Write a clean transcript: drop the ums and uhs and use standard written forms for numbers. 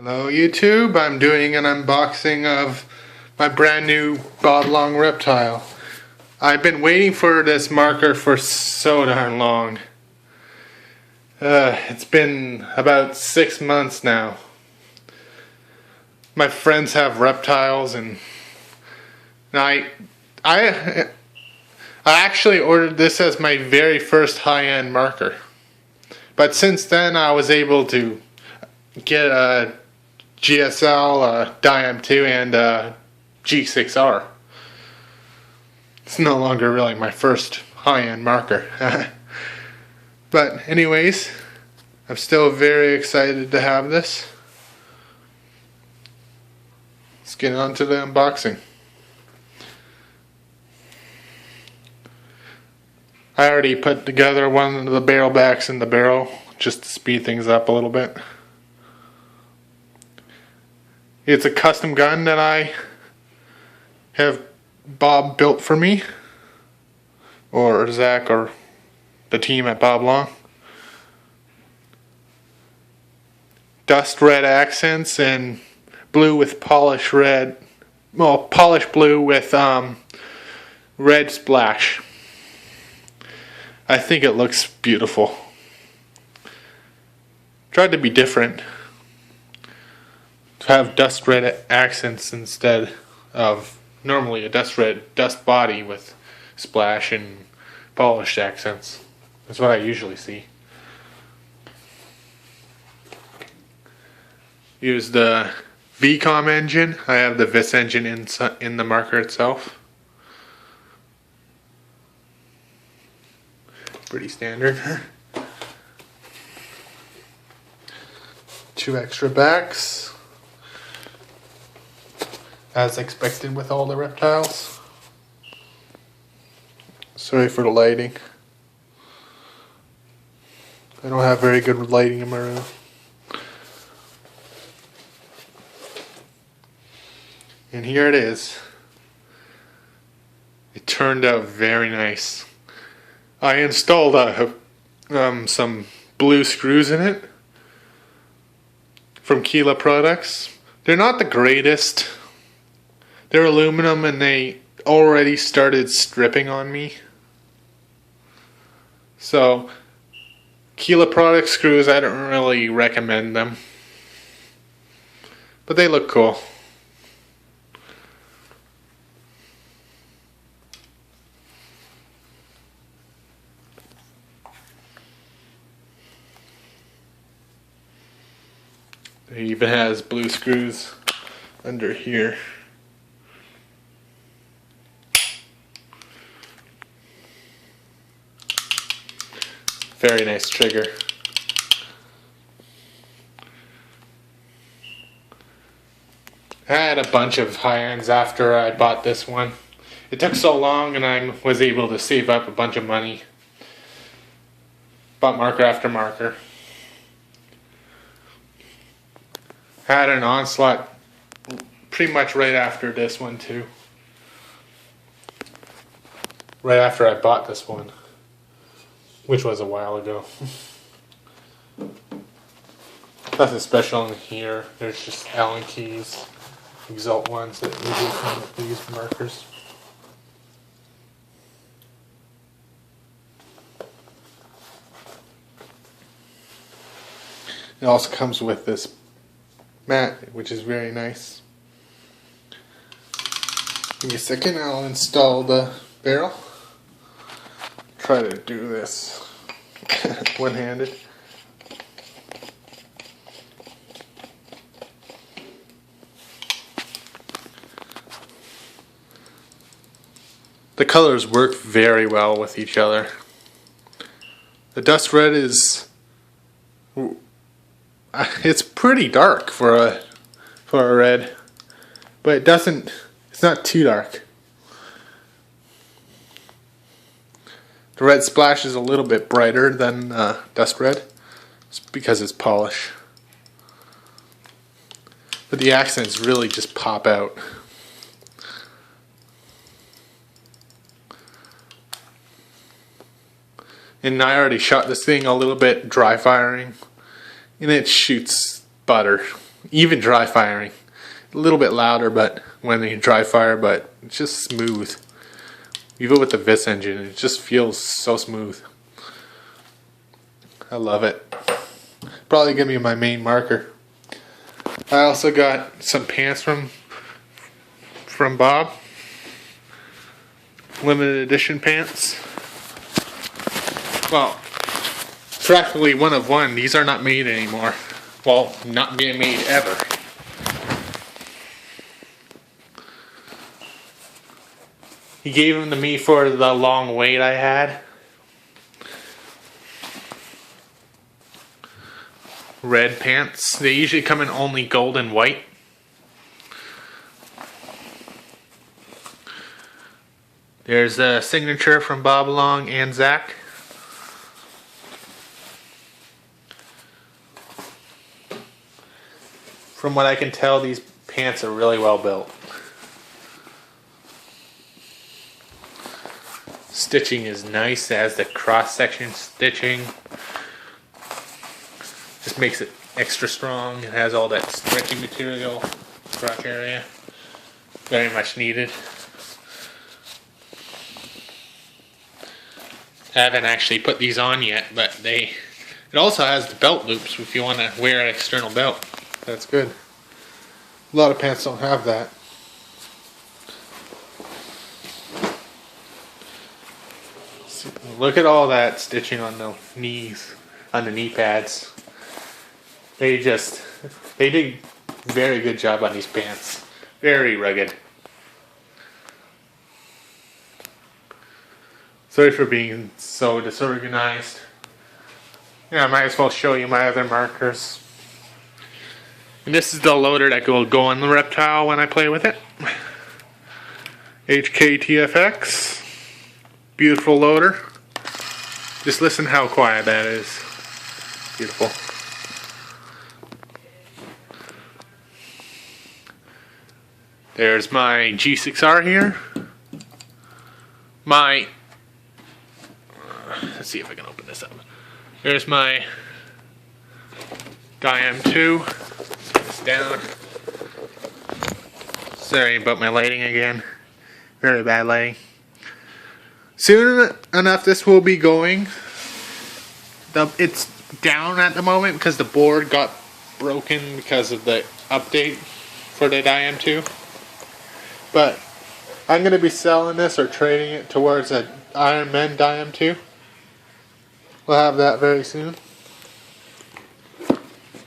Hello YouTube, I'm doing an unboxing of my brand new oblong reptile. I've been waiting for this marker for so darn long. It's been about 6 months now. My friends have reptiles and I actually ordered this as my very first high-end marker. But since then I was able to get a GSL, Diam2 and G6R. It's no longer really my first high-end marker. But anyways, I'm still very excited to have this. Let's get on to the unboxing. I already put together one of the barrel backs in the barrel just to speed things up a little bit. It's a custom gun that I have Bob built for me, or Zach, or the team at Bob Long. Dust red accents and blue with polish red, well, polished blue with red splash. I think it looks beautiful. Tried to be different. To have dust red accents instead of normally a dust body with splash and polished accents. That's what I usually see. Use the VCOM engine. I have the VIS engine in the marker itself. Pretty standard. 2 extra backs, as expected with all the reptiles. Sorry for the lighting. I don't have very good lighting in my room. And here it is. It turned out very nice. I installed some blue screws in it from Kila products. They're not the greatest. They're aluminum and they already started stripping on me. So, Kila product screws, I don't really recommend them. But they look cool. It even has blue screws under here. Very nice trigger. I had a bunch of high-ends after I bought this one. It took so long and I was able to save up a bunch of money. Bought marker after marker. Had an Onslaught pretty much right after this one too. Right after I bought this one, which was a while ago. Nothing special in here. There's just Allen keys, Exalt ones that usually come with these markers. It also comes with this mat, which is very nice. Give me a second, I'll install the barrel. Try to do this one-handed. The colors work very well with each other. The dust red is, it's pretty dark for a red, but it's not too dark. The red splash is a little bit brighter than dust red. It's because it's polish. But the accents really just pop out. And I already shot this thing a little bit dry firing, and it shoots butter. Even dry firing. A little bit louder but when you dry fire, but it's just smooth. Even with the Vis engine, it just feels so smooth. I love it. Probably gonna be my main marker. I also got some pants from Bob. Limited edition pants. Well, practically one of one. These are not made anymore. Well, not being made ever. He gave them to me for the long wait I had. Red pants. They usually come in only gold and white. There's a signature from Bob Long and Zach. From what I can tell, these pants are really well built. Stitching is nice. It has the cross-section stitching. Just makes it extra strong. It has all that stretchy material, crotch area. Very much needed. I haven't actually put these on yet, but it also has the belt loops if you want to wear an external belt. That's good. A lot of pants don't have that. Look at all that stitching on the knees, on the knee pads. They did a very good job on these pants. Very rugged. Sorry for being so disorganized. Yeah, I might as well show you my other markers. And this is the loader that will go on the reptile when I play with it. HKTFX. Beautiful loader. Just listen how quiet that is. Beautiful. There's my G6R here. Let's see if I can open this up. There's my Diam 2. It's down. Sorry about my lighting again. Very bad lighting. Soon enough this will be going. It's down at the moment because the board got broken because of the update for the Diam 2. But I'm going to be selling this or trading it towards an Iron Man Diam 2. We'll have that very soon.